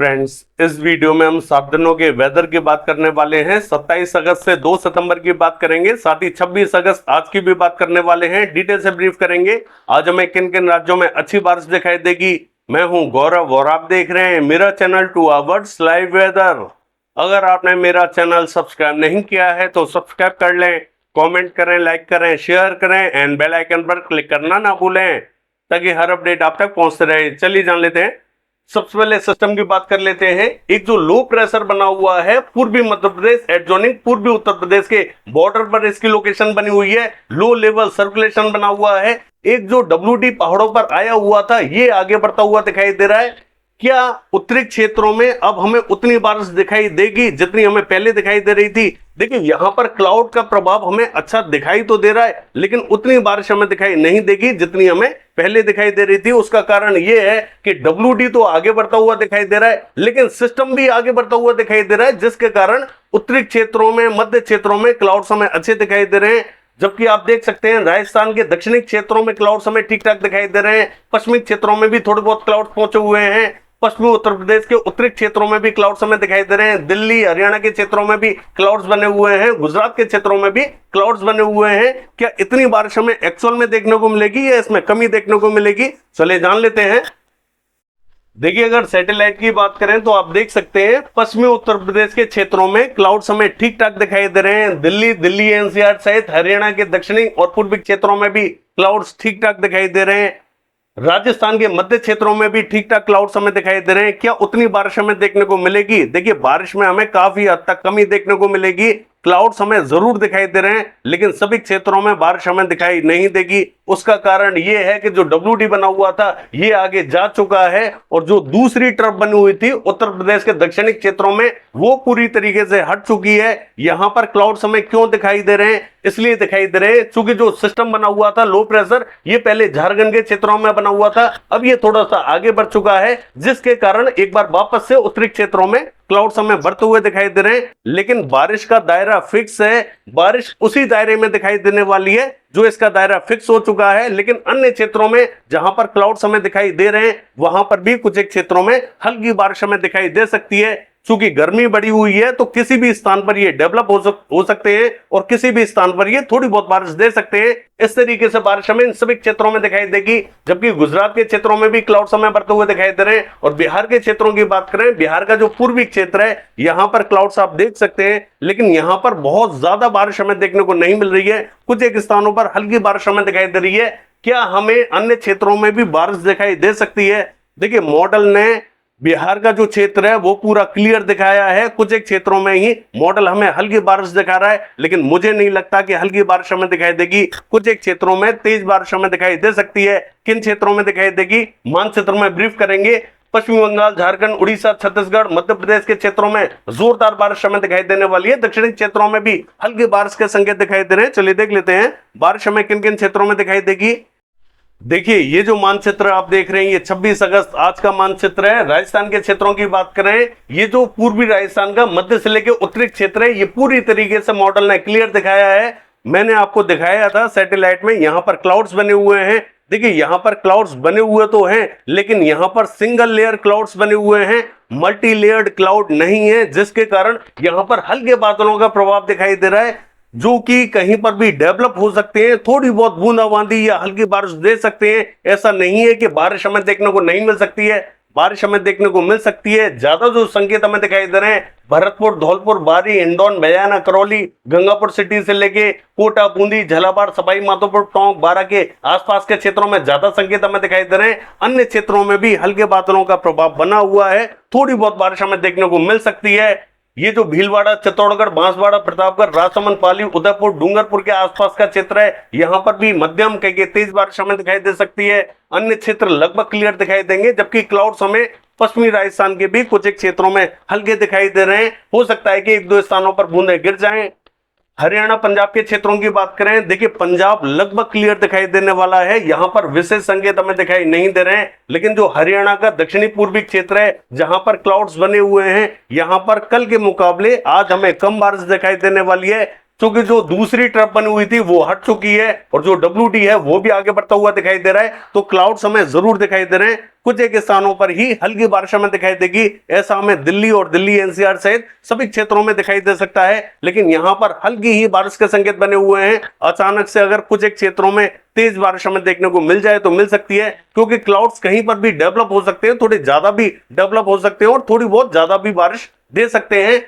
Friends, इस video में हम 7 दिनों के वेदर की बात करने वाले हैं। 27 अगस्त से 2 सितंबर की बात करेंगे, साथ ही 26 अगस्त आज की भी बात करने वाले हैं। डिटेल से ब्रीफ करेंगे आज हमें किन किन राज्यों में अच्छी बारिश दिखाई देगी। मैं हूं गौरव और आप देख रहे हैं मेरा चैनल 2 आवर्स लाइव वेदर। अगर आपने मेरा चैनल सब्सक्राइब नहीं किया है तो सब्सक्राइब कर लें, कमेंट करें, लाइक करें, शेयर करें एंड बेल आइकन पर क्लिक करना ना भूलें ताकि हर अपडेट आप तक पहुंचते रहे। चलिए जान लेते हैं। सबसे पहले सिस्टम की बात कर लेते हैं। एक जो लो प्रेशर बना हुआ है पूर्वी मध्य प्रदेश एडजॉइनिंग पूर्वी उत्तर प्रदेश के बॉर्डर पर इसकी लोकेशन बनी हुई है। लो लेवल सर्कुलेशन बना हुआ है। एक जो WD पहाड़ों पर आया हुआ था ये आगे बढ़ता हुआ दिखाई दे रहा है। क्या उत्तरी क्षेत्रों में अब हमें उतनी बारिश दिखाई देगी जितनी हमें पहले दिखाई दे रही थी? देखिए यहां पर क्लाउड का प्रभाव हमें अच्छा दिखाई तो दे रहा है, लेकिन उतनी बारिश हमें दिखाई नहीं देगी जितनी हमें पहले दिखाई दे रही थी। उसका कारण यह है कि WD तो आगे बढ़ता हुआ दिखाई दे रहा है, लेकिन सिस्टम भी आगे बढ़ता हुआ दिखाई दे रहा है, जिसके कारण उत्तरी क्षेत्रों में, मध्य क्षेत्रों में क्लाउड्स हमें अच्छे दिखाई दे रहे हैं। जबकि आप देख सकते हैं राजस्थान के दक्षिणी क्षेत्रों में क्लाउड्स हमें ठीक ठाक दिखाई दे रहे हैं। पश्चिमी क्षेत्रों में भी थोड़े बहुत क्लाउड्स पहुंचे हुए हैं। पश्चिमी उत्तर प्रदेश के उत्तरी क्षेत्रों में भी क्लाउड्स हमें दिखाई दे रहे हैं। दिल्ली हरियाणा के क्षेत्रों में भी क्लाउड्स बने हुए हैं। गुजरात के क्षेत्रों में भी क्लाउड्स बने हुए हैं। क्या इतनी बारिश हमें एक्चुअल में देखने को मिलेगी या इसमें कमी देखने को मिलेगी? चलिए जान लेते हैं। देखिए अगर सैटेलाइट की बात करें तो आप देख सकते हैं पश्चिमी उत्तर प्रदेश के क्षेत्रों में क्लाउड्स हमें ठीक ठाक दिखाई दे रहे हैं। दिल्ली NCR सहित हरियाणा के दक्षिणी और पूर्वी क्षेत्रों में भी क्लाउड्स ठीक ठाक दिखाई दे रहे हैं। राजस्थान के मध्य क्षेत्रों में भी ठीक ठाक क्लाउड्स हमें दिखाई दे रहे हैं। क्या उतनी बारिश हमें देखने को मिलेगी? देखिए बारिश में हमें काफी हद तक कमी देखने को मिलेगी। क्लाउड्स हमें जरूर दिखाई दे रहे हैं, लेकिन सभी क्षेत्रों में बारिश हमें दिखाई नहीं देगी। उसका कारण यह है कि जो WD बना हुआ था ये आगे जा चुका है और जो दूसरी ट्रफ बनी हुई थी उत्तर प्रदेश के दक्षिणी क्षेत्रों में वो पूरी तरीके से हट चुकी है। यहां पर क्लाउड्स हमें क्यों दिखाई दे रहे हैं? इसलिए दिखाई दे रहे हैं क्योंकि जो सिस्टम बना हुआ था लो प्रेशर ये पहले झारखंड के क्षेत्रों में बना हुआ था, अब ये थोड़ा सा आगे बढ़ चुका है, जिसके कारण एक बार वापस से उत्तरी क्षेत्रों में क्लाउड्स हमें बढ़ते हुए दिखाई दे रहे हैं। लेकिन बारिश का दायरा फिक्स है, बारिश उसी दायरे में दिखाई देने वाली है जो इसका दायरा फिक्स हो चुका है। लेकिन अन्य क्षेत्रों में जहां पर क्लाउड्स हमें दिखाई दे रहे हैं वहां पर भी कुछ एक क्षेत्रों में हल्की बारिश हमें दिखाई दे सकती है। चूंकि गर्मी बढ़ी हुई है तो किसी भी स्थान पर ये डेवलप हो सकते हैं और किसी भी स्थान पर ये थोड़ी बहुत बारिश दे सकते हैं। इस तरीके से बारिश हमें इन सभी क्षेत्रों में दिखाई देगी। जबकि गुजरात के क्षेत्रों में भी क्लाउड्स हमें बढ़ते हुए दिखाई दे रहे हैं। और बिहार के क्षेत्रों की बात करें, बिहार का जो पूर्वी क्षेत्र है यहां पर क्लाउड्स आप देख सकते हैं, लेकिन यहां पर बहुत ज्यादा बारिश हमें देखने को नहीं मिल रही है। कुछ एक स्थानों पर हल्की बारिश हमें दिखाई दे रही है। क्या हमें अन्य क्षेत्रों में भी बारिश दिखाई दे सकती है? देखिए मॉडल ने बिहार का जो क्षेत्र है वो पूरा क्लियर दिखाया है। कुछ एक क्षेत्रों में ही मॉडल हमें हल्की बारिश दिखा रहा है, लेकिन मुझे नहीं लगता कि हल्की बारिश हमें दिखाई देगी। कुछ एक क्षेत्रों में तेज बारिश हमें दिखाई दे सकती है। किन क्षेत्रों में दिखाई देगी मानचित्र में ब्रीफ करेंगे। पश्चिम बंगाल, झारखंड, उड़ीसा, छत्तीसगढ़, मध्य प्रदेश के क्षेत्रों में जोरदार बारिश हमें दिखाई देने वाली है। दक्षिणी क्षेत्रों में भी हल्की बारिश के संकेत दिखाई दे रहे हैं। चलिए देख लेते हैं बारिश हमें किन किन क्षेत्रों में दिखाई देगी। देखिए ये जो मानचित्र आप देख रहे हैं ये 26 अगस्त आज का मानचित्र है। राजस्थान के क्षेत्रों की बात करें, ये जो पूर्वी राजस्थान का मध्य से लेकर उत्तरी क्षेत्र है ये पूरी तरीके से मॉडल ने क्लियर दिखाया है। मैंने आपको दिखाया था सैटेलाइट में, यहां पर क्लाउड्स बने हुए हैं। देखिए यहां पर क्लाउड्स बने हुए तो हैं, लेकिन यहां पर सिंगल लेयर क्लाउड्स बने हुए हैं, मल्टी लेयर्ड क्लाउड नहीं है, जिसके कारण यहां पर हल्के बादलों का प्रभाव दिखाई दे रहा है जो कि कहीं पर भी डेवलप हो सकते हैं। थोड़ी बहुत बूंदाबांदी या हल्की बारिश दे सकते हैं। ऐसा नहीं है कि बारिश हमें देखने को नहीं मिल सकती है, बारिश हमें देखने को मिल सकती है। ज्यादा जो संकेत हमें दिखाई दे रहे हैं भरतपुर, धौलपुर, बारी, हिंडौन, बयाना, करौली, गंगापुर सिटी से लेके कोटा, बूंदी, झालावाड़, सवाई माधोपुर, टोंक, बारा के आसपास के क्षेत्रों में ज्यादा संकेत हमें दिखाई दे रहे हैं। अन्य क्षेत्रों में भी हल्के बादलों का प्रभाव बना हुआ है। थोड़ी बहुत बारिश हमें देखने को मिल सकती है। ये जो भीलवाड़ा, चित्तौड़गढ़, बांसवाड़ा, प्रतापगढ़, राजसमंद, पाली, उदयपुर, डूंगरपुर के आसपास का क्षेत्र है, यहां पर भी मध्यम कहीं तेज बारिश हमें दिखाई दे सकती है। अन्य क्षेत्र लगभग क्लियर दिखाई देंगे, जबकि क्लाउड्स हमें पश्चिमी राजस्थान के भी कुछ एक क्षेत्रों में हल्के दिखाई दे रहे हैं। हो सकता है कि एक दो स्थानों पर बूंदे गिर जाएं। हरियाणा, पंजाब के क्षेत्रों की बात करें, देखिए पंजाब लगभग क्लियर दिखाई देने वाला है। यहां पर विशेष संकेत हमें दिखाई नहीं दे रहे हैं, लेकिन जो हरियाणा का दक्षिणी पूर्वी क्षेत्र है जहां पर क्लाउड्स बने हुए हैं, यहां पर कल के मुकाबले आज हमें कम बारिश दिखाई देने वाली है। क्योंकि जो दूसरी ट्रफ बनी हुई थी वो हट चुकी है और जो WD है वो भी आगे बढ़ता हुआ दिखाई दे रहा है। तो क्लाउड्स हमें जरूर दिखाई दे रहे हैं, कुछ एक स्थानों पर ही हल्की बारिश हमें दिखाई देगी। ऐसा हमें दिल्ली और दिल्ली NCR सहित सभी क्षेत्रों में दिखाई दे सकता है, लेकिन यहां पर हल्की ही बारिश के संकेत बने हुए हैं। अचानक से अगर कुछ एक क्षेत्रों में तेज बारिश हमें देखने को मिल जाए तो मिल सकती है, क्योंकि क्लाउड्स कहीं पर भी डेवलप हो सकते हैं, थोड़े ज्यादा भी डेवलप हो सकते हैं और थोड़ी बहुत ज्यादा भी बारिश दे सकते हैं।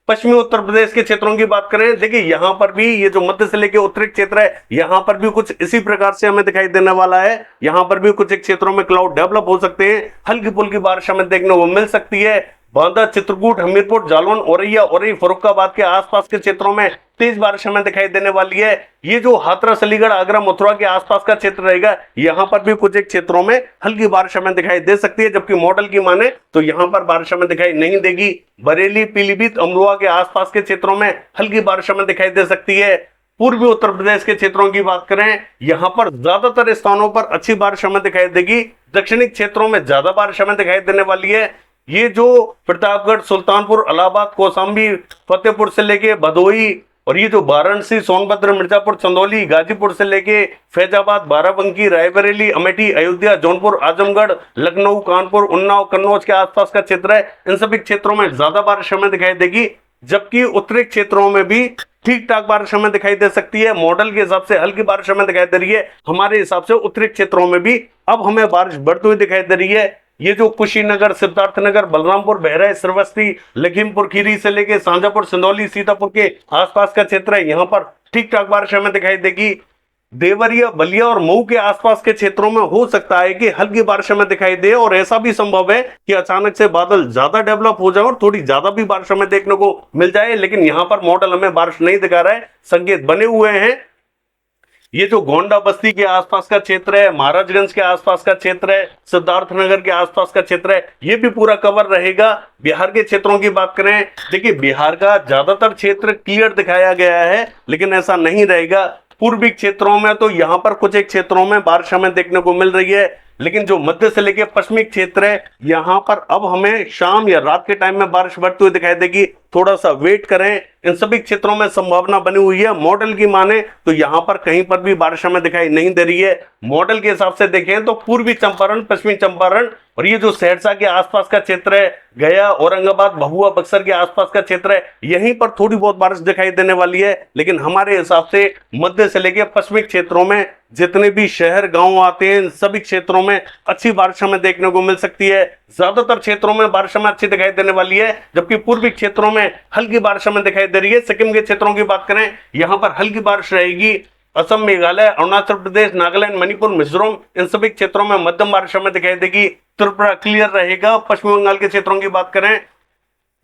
पश्चिमी उत्तर प्रदेश के क्षेत्रों की बात करें, देखिए यहां पर भी ये जो मध्य से लेके उत्तरी क्षेत्र है, यहां पर भी कुछ इसी प्रकार से हमें दिखाई देने वाला है। यहां पर भी कुछ एक क्षेत्रों में क्लाउड डेवलप हो सकते हैं, हल्की फुल्की बारिश हमें देखने को मिल सकती है। बांदा, चित्रकूट, हमीरपुर, जालौन, औरैया और फर्रुखाबाद के आसपास के क्षेत्रों में तेज बारिश हमें दिखाई देने वाली है। ये जो हाथरस, अलीगढ़, आगरा, मथुरा के आसपास का क्षेत्र रहेगा, यहां पर भी कुछ एक क्षेत्रों में हल्की बारिश हमें दिखाई दे सकती है, जबकि मॉडल की माने तो यहां पर बारिश हमें दिखाई नहीं देगी। बरेली, पीलीभीत, अमरोहा के आसपास के क्षेत्रों में हल्की बारिश हमें दिखाई दे सकती है। पूर्वी उत्तर प्रदेश के क्षेत्रों की बात करें, यहां पर ज्यादातर स्थानों पर अच्छी बारिश हमें दिखाई देगी। दक्षिणी क्षेत्रों में ज्यादा बारिश हमें दिखाई देने वाली है। ये जो प्रतापगढ़, सुल्तानपुर, इलाहाबाद, कौशाम्बी, फतेहपुर से लेके भदोही और ये जो वाराणसी, सोनभद्र, मिर्जापुर, चंदौली, गाजीपुर से लेके फैजाबाद, बाराबंकी, रायबरेली, अमेठी, अयोध्या, जौनपुर, आजमगढ़, लखनऊ, कानपुर, उन्नाव, कन्नौज के आसपास का क्षेत्र है, इन सभी क्षेत्रों में ज्यादा बारिश हमें दिखाई देगी। जबकि उत्तरी क्षेत्रों में भी ठीक ठाक बारिश हमें दिखाई दे सकती है। मॉडल के हिसाब से हल्की बारिश हमें दिखाई दे रही है। हमारे हिसाब से उत्तरी क्षेत्रों में भी अब हमें बारिश बढ़ती हुई दिखाई दे रही है। ये जो कुशीनगर, सिद्धार्थनगर, बलरामपुर, बहराइच, श्रावस्ती, लखीमपुर खीरी से लेके शाहजहांपुर, सिंदौली, सीतापुर के आसपास का क्षेत्र है, यहाँ पर ठीक ठाक बारिश हमें दिखाई देगी। देवरिया, बलिया और मऊ के आसपास के क्षेत्रों में हो सकता है कि हल्की बारिश हमें दिखाई दे, और ऐसा भी संभव है कि अचानक से बादल ज्यादा डेवलप हो जाए और थोड़ी ज्यादा भी बारिश हमें देखने को मिल जाए। लेकिन यहाँ पर मॉडल हमें बारिश नहीं दिखा रहा है, संकेत बने हुए हैं। ये जो गोंडा बस्ती के आसपास का क्षेत्र है, महाराजगंज के आसपास का क्षेत्र है, सिद्धार्थनगर के आसपास का क्षेत्र है, ये भी पूरा कवर रहेगा। बिहार के क्षेत्रों की बात करें, देखिए बिहार का ज्यादातर क्षेत्र क्लियर दिखाया गया है, लेकिन ऐसा नहीं रहेगा। पूर्वी क्षेत्रों में तो यहाँ पर कुछ एक क्षेत्रों में बारिश हमें देखने को मिल रही है, लेकिन जो मध्य से लेकर पश्चिमी क्षेत्र है, यहाँ पर अब हमें शाम या रात के टाइम में बारिश बढ़ती हुई दिखाई देगी। थोड़ा सा वेट करें, इन सभी क्षेत्रों में संभावना बनी हुई है। मॉडल की माने तो यहाँ पर कहीं पर भी बारिश हमें दिखाई नहीं दे रही है। मॉडल के हिसाब से देखें तो पूर्वी चंपारण, पश्चिमी चंपारण और ये जो सहरसा के आसपास का क्षेत्र है, गया, औरंगाबाद, भभुआ, बक्सर के आसपास का क्षेत्र है, यहीं पर थोड़ी बहुत बारिश दिखाई देने वाली है। लेकिन हमारे हिसाब से मध्य से लेकर पश्चिमी क्षेत्रों में जितने भी शहर गांव आते हैं, इन सभी क्षेत्रों में अच्छी बारिश हमें देखने को मिल सकती है। ज्यादातर क्षेत्रों में बारिश हमें अच्छी दिखाई देने वाली है, जबकि पूर्वी क्षेत्रों में हल्की बारिश हमें दिखाई दे रही है। सिक्किम के क्षेत्रों की बात करें, यहाँ पर हल्की बारिश रहेगी। असम, मेघालय, अरुणाचल प्रदेश, नागालैंड, मणिपुर, मिजोरम, इन सभी क्षेत्रों में मध्यम बारिश हमें दिखाई देगी। त्रिपुरा क्लियर रहेगा। पश्चिम बंगाल के क्षेत्रों की बात करें,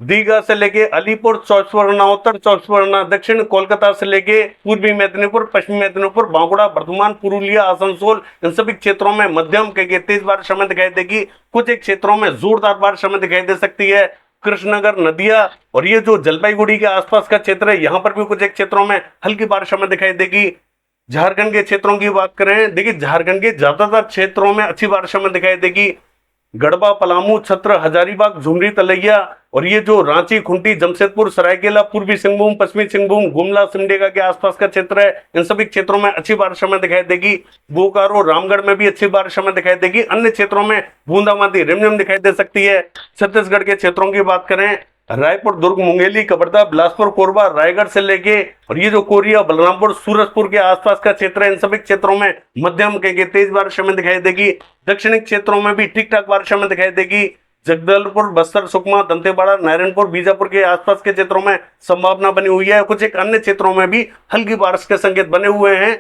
दीघा से लेके अलीपुर, 24 परगना उत्तर, 24 परगना दक्षिण, कोलकाता से लेके पूर्वी मेदिनीपुर, पश्चिमी मेदिनीपुर, बांकुड़ा, बर्धमान, पुरुलिया, आसनसोल, इन सभी क्षेत्रों में मध्यम के तेज बारिश हमें दिखाई देगी। कुछ एक क्षेत्रों में जोरदार बारिश हमें दिखाई दे सकती है। कृष्णनगर, नदिया और ये जो जलपाईगुड़ी के आसपास का क्षेत्र है, यहाँ पर भी कुछ एक क्षेत्रों में हल्की बारिश हमें दिखाई देगी। झारखंड के क्षेत्रों की बात करें, देखिए झारखंड के ज्यादातर क्षेत्रों में अच्छी बारिश हमें दिखाई देगी। गढ़वा, पलामू, छत्र, हजारीबाग, झुमरी, तलैया और ये जो रांची, खुंटी, जमशेदपुर, सरायकेला, पूर्वी सिंहभूम, पश्चिमी सिंहभूम, गुमला, सिमडेगा के आसपास का क्षेत्र है, इन सभी क्षेत्रों में अच्छी बारिश हमें दिखाई देगी। बोकारो, रामगढ़ में भी अच्छी बारिश हमें दिखाई देगी। अन्य क्षेत्रों में बूंदाबांदी, रिमझिम दिखाई दे सकती है। छत्तीसगढ़ के क्षेत्रों की बात करें, रायपुर, दुर्ग, मुंगेली, कवर्धा, बिलासपुर, कोरबा, रायगढ़ से लेके और ये जो कोरिया, बलरामपुर, सूरजपुर के आसपास का क्षेत्र है, इन सभी क्षेत्रों में मध्यम के तेज बारिश हमें दिखाई देगी। दक्षिणी क्षेत्रों में भी ठीक ठाक बारिश हमें दिखाई देगी। जगदलपुर, बस्तर, सुकमा, दंतेवाड़ा, नारायणपुर, बीजापुर के आसपास के क्षेत्रों में संभावना बनी हुई है। कुछ एक अन्य क्षेत्रों में भी हल्की बारिश के संकेत बने हुए हैं।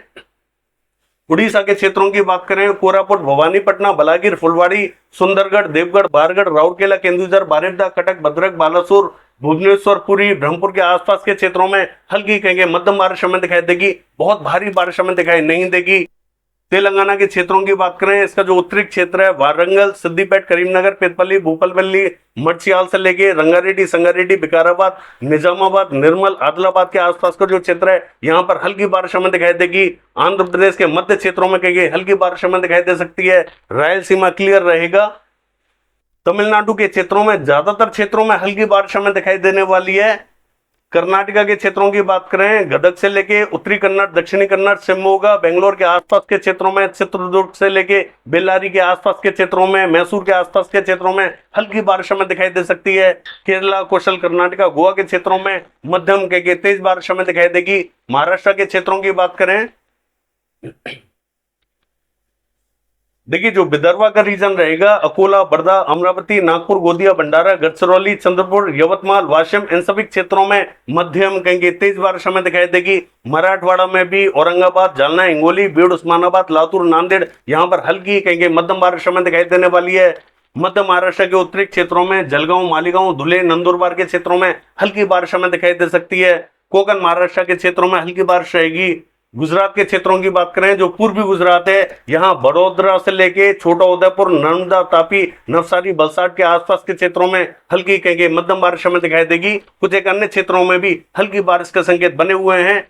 उड़ीसा के क्षेत्रों की बात करें, कोरापुट, भवानीपटना, बलागीर, फुलवाड़ी, सुंदरगढ़, देवगढ़, बारगढ़, राउरकेला, केंदुझर, बारिपदा, कटक, भद्रक, बालासोर, भुवनेश्वर, पुरी, ब्रह्मपुर के आसपास के क्षेत्रों में हल्की कहेंगे मध्यम बारिश हमें दिखाई देगी। बहुत भारी बारिश हमें दिखाई नहीं देगी। तेलंगाना के क्षेत्रों की बात करें, इसका जो उत्तरी क्षेत्र है, वारंगल, सिद्दीपेट, करीमनगर, पेदपल्ली, भूपालपल्ली, मडसियाल से लेके रंगारेड्डी, संगारेड्डी, विकाराबाद, निजामाबाद, निर्मल, आदिलाबाद के आसपास का जो क्षेत्र है, यहाँ पर हल्की बारिश हमें दिखाई देगी। आंध्र प्रदेश के मध्य क्षेत्रों में कहेंगे हल्की बारिश हमें दिखाई दे सकती है। रायलसीमा क्लियर रहेगा। तमिलनाडु के क्षेत्रों में ज्यादातर क्षेत्रों में हल्की बारिश हमें दिखाई देने वाली है। कर्नाटका के क्षेत्रों की बात करें, गदग से लेके उत्तरी कन्नड़, दक्षिणी कन्नड़, शिवमोगा, बेंगलोर के आसपास के क्षेत्रों में, चित्रदुर्ग से लेके बेल्लारी के आसपास के क्षेत्रों में, मैसूर के आसपास के क्षेत्रों में हल्की बारिश हमें दिखाई दे सकती है। केरला, कौशल, कर्नाटका, गोवा के क्षेत्रों में मध्यम के तेज बारिश हमें दिखाई देगी। महाराष्ट्र के क्षेत्रों की बात करें, देखिए जो विदर्भा का रीजन रहेगा, अकोला, वर्धा, अमरावती, नागपुर, गोंदिया, भंडारा, गढ़चिरौली, चंद्रपुर, यवतमाल, वाशिम, इन सभी क्षेत्रों में मध्यम कहेंगे तेज बारिश हमें दिखाई देगी। मराठवाड़ा में भी औरंगाबाद, जालना, हिंगोली, बीड़, उस्मानाबाद, लातूर, नांदेड़, यहाँ पर हल्की कहेंगे मध्यम बारिश हमें दिखाई देने वाली है। मध्य महाराष्ट्र के उत्तरी क्षेत्रों में जलगांव, मालेगांव, धुले, नंदुरबार के क्षेत्रों में हल्की बारिश हमें दिखाई दे सकती है। कोकण महाराष्ट्र के क्षेत्रों में हल्की बारिश रहेगी। गुजरात के क्षेत्रों की बात करें, जो पूर्वी गुजरात है, यहाँ बड़ोदरा से लेके छोटा उदयपुर, नर्मदा, तापी, नवसारी, वलसाड के आसपास के क्षेत्रों में हल्की कहेंगे मध्यम बारिश हमें दिखाई देगी। कुछ एक अन्य क्षेत्रों में भी हल्की बारिश के संकेत बने हुए हैं।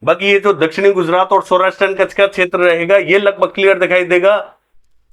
बाकी ये जो दक्षिणी गुजरात और सौराष्ट्र कच्छ का क्षेत्र रहेगा, ये लगभग क्लियर दिखाई देगा।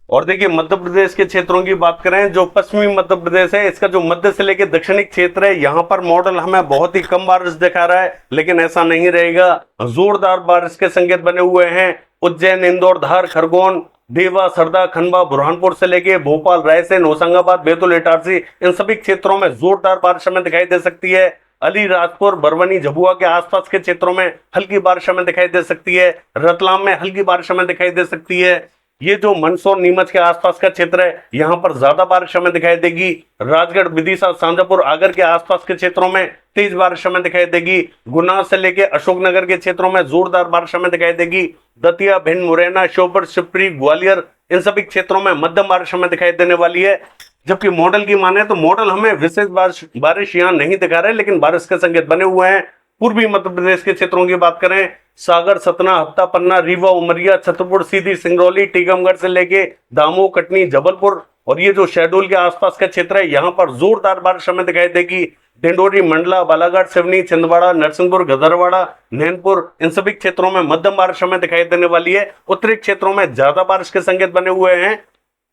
और देखिए मध्य प्रदेश के क्षेत्रों की बात करें, जो पश्चिमी मध्य प्रदेश है, इसका जो मध्य से लेकर दक्षिणी क्षेत्र है, यहाँ पर मॉडल हमें बहुत ही कम बारिश दिखा रहा है, लेकिन ऐसा नहीं रहेगा। जोरदार बारिश के संकेत बने हुए हैं। उज्जैन, इंदौर, धार, खरगोन, देवास, हरदा, खंडवा, बुरहानपुर से लेके भोपाल, रायसेन, होशंगाबाद, बैतूल, इटारसी, इन सभी क्षेत्रों में जोरदार बारिश हमें दिखाई दे सकती है। अलीराजपुर, बरवनी, झाबुआ के आसपास के क्षेत्रों में हल्की बारिश हमें दिखाई दे सकती है। रतलाम में हल्की बारिश हमें दिखाई दे सकती है। ये जो मंदसौर, नीमच के आसपास का क्षेत्र है, यहाँ पर ज्यादा बारिश हमें दिखाई देगी। राजगढ़, विदिशा, शाजापुर, आगर के आसपास के क्षेत्रों में तेज बारिश हमें दिखाई देगी। गुना से लेके अशोकनगर के क्षेत्रों में जोरदार बारिश हमें दिखाई देगी। दतिया, भिंड, मुरैना, श्योपुर, शिवपुरी, ग्वालियर, इन सभी क्षेत्रों में मध्यम बारिश हमें दिखाई देने वाली है। जबकि मॉडल की माने तो मॉडल हमें विशेष बारिश यहाँ नहीं दिखा रहे, लेकिन बारिश के संकेत बने हुए हैं। पूर्वी मध्य प्रदेश के क्षेत्रों की बात करें, सागर, सतना, हत्ता, पन्ना, रीवा, उमरिया, छतरपुर, सीधी, सिंगरौली, टीकमगढ़ से लेके दामोह, कटनी, जबलपुर और ये जो शहडोल के आसपास का क्षेत्र है, यहाँ पर जोरदार बारिश हमें दिखाई देगी। डिंडोरी, मंडला, बालाघाट, सिवनी, छिंदवाड़ा, नरसिंहपुर, गदरवाड़ा, नैनपुर, इन सभी क्षेत्रों में मध्यम बारिश हमें दिखाई देने वाली है। उत्तरी क्षेत्रों में ज्यादा बारिश के संकेत बने हुए हैं।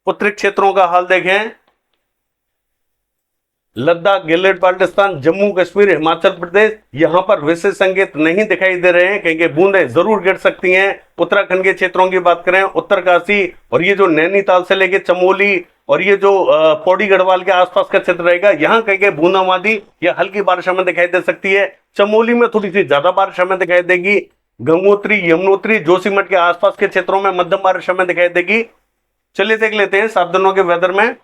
उत्तरी क्षेत्रों का हाल देखें, लद्दाख, गिलगित बाल्टिस्तान, जम्मू कश्मीर, हिमाचल प्रदेश, यहाँ पर विशेष संकेत नहीं दिखाई दे रहे हैं, क्योंकि बूंदें जरूर गिर सकती हैं। उत्तराखंड के क्षेत्रों की बात करें, उत्तरकाशी और ये जो नैनीताल से लेके चमोली और ये जो पौड़ी गढ़वाल के आसपास का क्षेत्र रहेगा, यहाँ कहीं बूंदाबांदी या हल्की बारिश हमें दिखाई दे सकती है। चमोली में थोड़ी सी ज्यादा बारिश हमें दिखाई देगी। गंगोत्री, यमुनोत्री, जोशीमठ के आसपास के क्षेत्रों में मध्यम बारिश हमें दिखाई देगी। चलिए देख लेते हैं 7 दिनों के वेदर में।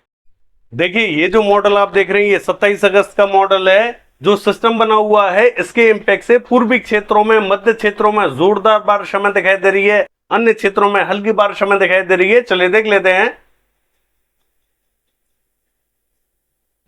देखिए ये जो मॉडल आप देख रहे हैं, ये 27 अगस्त का मॉडल है। जो सिस्टम बना हुआ है, इसके इंपैक्ट से पूर्वी क्षेत्रों में, मध्य क्षेत्रों में जोरदार बारिश हमें दिखाई दे रही है, अन्य क्षेत्रों में हल्की बारिश हमें दिखाई दे रही है। चलिए देख लेते हैं।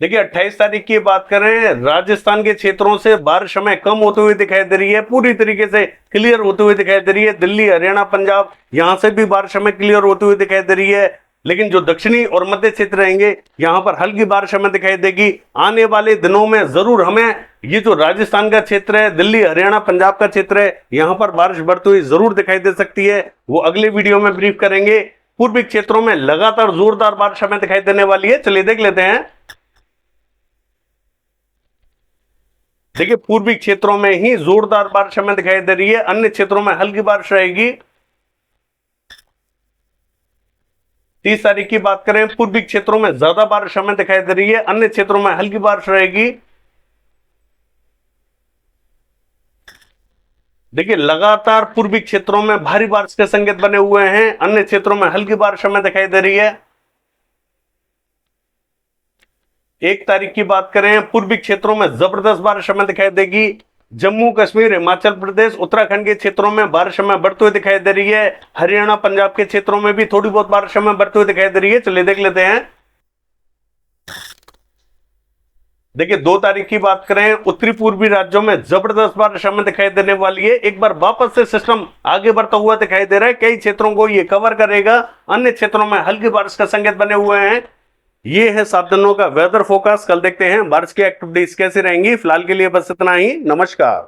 देखिए 28 तारीख की बात करें, राजस्थान के क्षेत्रों से बारिश हमें कम होते हुए दिखाई दे रही है, पूरी तरीके से क्लियर होते हुए दिखाई दे रही है। दिल्ली, हरियाणा, पंजाब, यहां से भी बारिश हमें क्लियर होते हुए दिखाई दे रही है। लेकिन जो दक्षिणी और मध्य क्षेत्र रहेंगे, यहां पर हल्की बारिश हमें दिखाई देगी। आने वाले दिनों में जरूर हमें ये जो राजस्थान का क्षेत्र है, दिल्ली, हरियाणा, पंजाब का क्षेत्र है, यहां पर बारिश बढ़ती हुई जरूर दिखाई दे सकती है। वो अगले वीडियो में ब्रीफ करेंगे। पूर्वी क्षेत्रों में लगातार जोरदार बारिश हमें दिखाई देने वाली है। चलिए देख लेते हैं। देखिए पूर्वी क्षेत्रों में ही जोरदार बारिश हमें दिखाई दे रही है, अन्य क्षेत्रों में हल्की बारिश रहेगी। 30 तारीख की बात करें, पूर्वी क्षेत्रों में ज्यादा बारिश हमें दिखाई दे रही है, अन्य क्षेत्रों में हल्की बारिश रहेगी। देखिए लगातार पूर्वी क्षेत्रों में भारी बारिश के संकेत बने हुए हैं, अन्य क्षेत्रों में हल्की बारिश हमें दिखाई दे रही है। 1 तारीख की बात करें, पूर्वी क्षेत्रों में जबरदस्त बारिश हमें दिखाई देगी। जम्मू कश्मीर, हिमाचल प्रदेश, उत्तराखंड के क्षेत्रों में बारिश हमें बढ़ती हुई दिखाई दे रही है। हरियाणा, पंजाब के क्षेत्रों में भी थोड़ी बहुत बारिश हमें बढ़ती हुई दिखाई दे रही है। चलिए देख लेते हैं। देखिए 2 तारीख की बात करें, उत्तरी पूर्वी राज्यों में जबरदस्त बारिश हमें दिखाई देने वाली है। एक बार वापस से सिस्टम आगे बढ़ता हुआ दिखाई दे रहा है, कई क्षेत्रों को ये कवर करेगा, अन्य क्षेत्रों में हल्की बारिश का संकेत बने हुए हैं। ये है 7 दिनों का वेदर फोरकास्ट। कल देखते हैं बारिश की एक्टिविटीज कैसी रहेंगी। फिलहाल के लिए बस इतना ही। नमस्कार।